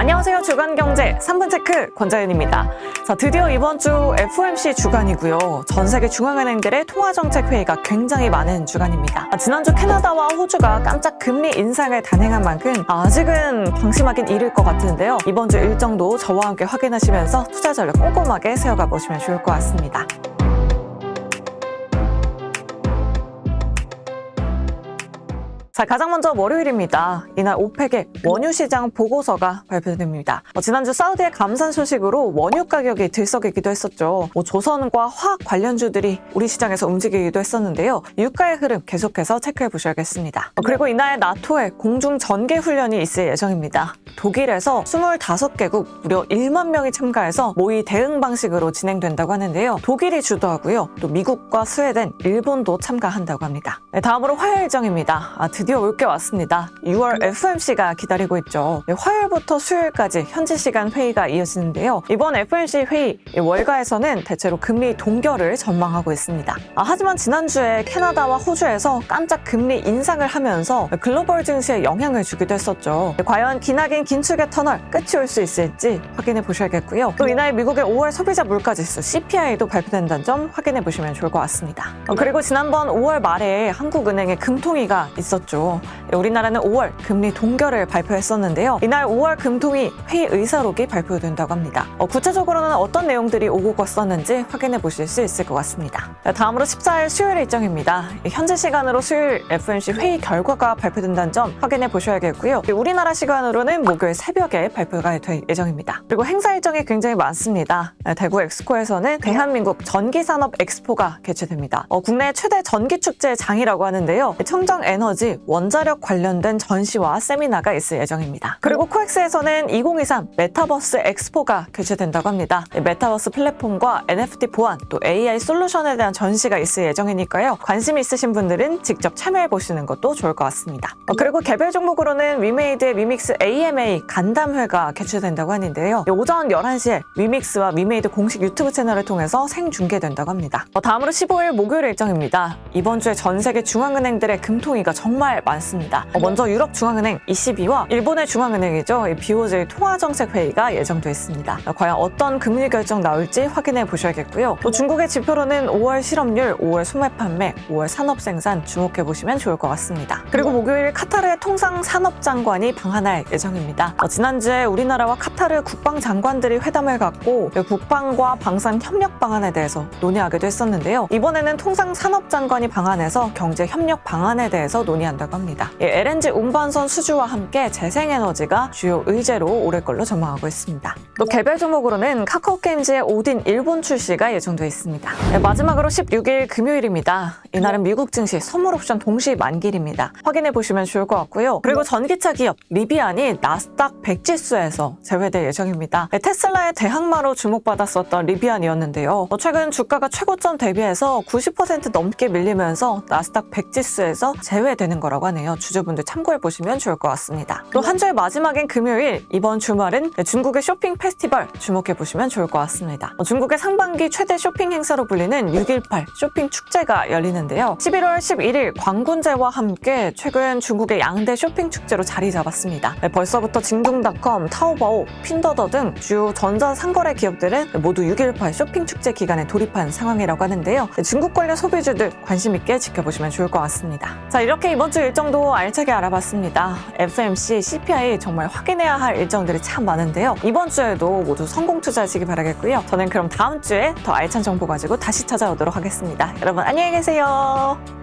안녕하세요. 주간경제 3분 체크 권자윤입니다. 자, 드디어 이번 주 FOMC 주간이고요. 전 세계 중앙은행들의 통화정책회의가 굉장히 많은 주간입니다. 지난주 캐나다와 호주가 깜짝 금리 인상을 단행한 만큼 아직은 방심하긴 이를 것 같은데요. 이번 주 일정도 저와 함께 확인하시면서 투자 전략 꼼꼼하게 세워가 보시면 좋을 것 같습니다. 자, 가장 먼저 월요일입니다. 이날 오펙의 원유 시장 보고서가 발표됩니다. 지난주 사우디의 감산 소식으로 원유 가격이 들썩이기도 했었죠. 조선과 화학 관련주들이 우리 시장에서 움직이기도 했었는데요. 유가의 흐름 계속해서 체크해 보셔야겠습니다. 그리고 이날 나토의 공중 전개 훈련이 있을 예정입니다. 독일에서 25개국 무려 1만 명이 참가해서 모의 대응 방식으로 진행된다고 하는데요. 독일이 주도하고요. 또 미국과 스웨덴, 일본도 참가한다고 합니다. 네, 다음으로 화요일 일정입니다. 드디어 올 게 왔습니다. 6월 FOMC가 기다리고 있죠. 화요일부터 수요일까지 현지 시간 회의가 이어지는데요. 이번 FOMC 회의 월가에서는 대체로 금리 동결을 전망하고 있습니다. 하지만 지난주에 캐나다와 호주에서 깜짝 금리 인상을 하면서 글로벌 증시에 영향을 주기도 했었죠. 과연 기나긴 긴축의 터널 끝이 올 수 있을지 확인해 보셔야겠고요. 또 이날 미국의 5월 소비자 물가지수 CPI도 발표된다는 점 확인해 보시면 좋을 것 같습니다. 그리고 지난번 5월 말에 한국은행의 금통위가 있었죠. 우리나라는 5월 금리 동결을 발표했었는데요. 이날 5월 금통위 회의 의사록이 발표된다고 합니다. 구체적으로는 어떤 내용들이 오고 갔었는지 확인해 보실 수 있을 것 같습니다. 다음으로 14일 수요일 일정입니다. 현재 시간으로 수요일 FOMC 회의 결과가 발표된다는 점 확인해 보셔야겠고요. 우리나라 시간으로는 목요일 새벽에 발표가 될 예정입니다. 그리고 행사 일정이 굉장히 많습니다. 대구 엑스코에서는 대한민국 전기산업 엑스포가 개최됩니다. 국내 최대 전기축제 장이라고 하는데요. 청정에너지, 원자력 관련된 전시와 세미나가 있을 예정입니다. 그리고 코엑스에서는 2023 메타버스 엑스포가 개최된다고 합니다. 메타버스 플랫폼과 NFT 보안, 또 AI 솔루션에 대한 전시가 있을 예정이니까요. 관심 있으신 분들은 직접 참여해 보시는 것도 좋을 것 같습니다. 그리고 개별 종목으로는 위메이드의 위믹스 AMA 간담회가 개최된다고 하는데요. 오전 11시에 위믹스와 위메이드 공식 유튜브 채널을 통해서 생중계된다고 합니다. 다음으로 15일 목요일 일정입니다. 이번 주에 전 세계 중앙은행들의 금통위가 정말 많습니다. 먼저 유럽 중앙은행 ECB와 일본의 중앙은행이죠. BOJ 통화정책회의가 예정돼 있습니다. 과연 어떤 금리 결정 나올지 확인해 보셔야겠고요. 또 중국의 지표로는 5월 실업률, 5월 소매 판매, 5월 산업생산 주목해 보시면 좋을 것 같습니다. 그리고 목요일 카타르의 통상산업장관이 방한할 예정입니다. 지난주에 우리나라와 카타르 국방장관들이 회담을 갖고 국방과 방산 협력 방안에 대해서 논의하기도 했었는데요. 이번에는 통상산업장관이 방한해서 경제협력 방안에 대해서 논의한다고 합니다. LNG 운반선 수주와 함께 재생에너지가 주요 의제로 오를 걸로 전망하고 있습니다. 또 개별 종목으로는 카카오게임즈의 오딘 일본 출시가 예정돼 있습니다. 마지막으로 16일 금요일입니다. 이날은 미국 증시 선물 옵션 동시 만기일입니다. 확인해 보시면 좋을 것 같고요. 그리고 전기차 기업 리비안이 나스닥 100 지수에서 제외될 예정입니다. 테슬라의 대항마로 주목받았었던 리비안이었는데요. 최근 주가가 최고점 대비해서 90% 넘게 밀리면서 나스닥 100 지수에서 제외되는 거라고 하네요. 주주분들 참고해 보시면 좋을 것 같습니다. 또 한 주의 마지막인 금요일, 이번 주말은 중국의 쇼핑 페스티벌 주목해 보시면 좋을 것 같습니다. 중국의 상반기 최대 쇼핑 행사로 불리는 6.18 쇼핑 축제가 열리는데요. 11월 11일 광군제와 함께 최근 중국의 양대 쇼핑 축제로 자리 잡았습니다. 벌써부터 징둥닷컴, 타오바오, 핀더더 등 주요 전자상거래 기업들은 모두 6.18 쇼핑 축제 기간에 돌입한 상황이라고 하는데요. 중국 관련 소비주들 관심 있게 지켜보시면 좋을 것 같습니다. 자, 이렇게 이번 주 일정도 알차게 알아봤습니다. FOMC, CPI 정말 확인해야 할 일정들이 참 많은데요. 이번 주에도 모두 성공 투자하시기 바라겠고요. 저는 그럼 다음 주에 더 알찬 정보 가지고 다시 찾아오도록 하겠습니다. 여러분 안녕히 계세요.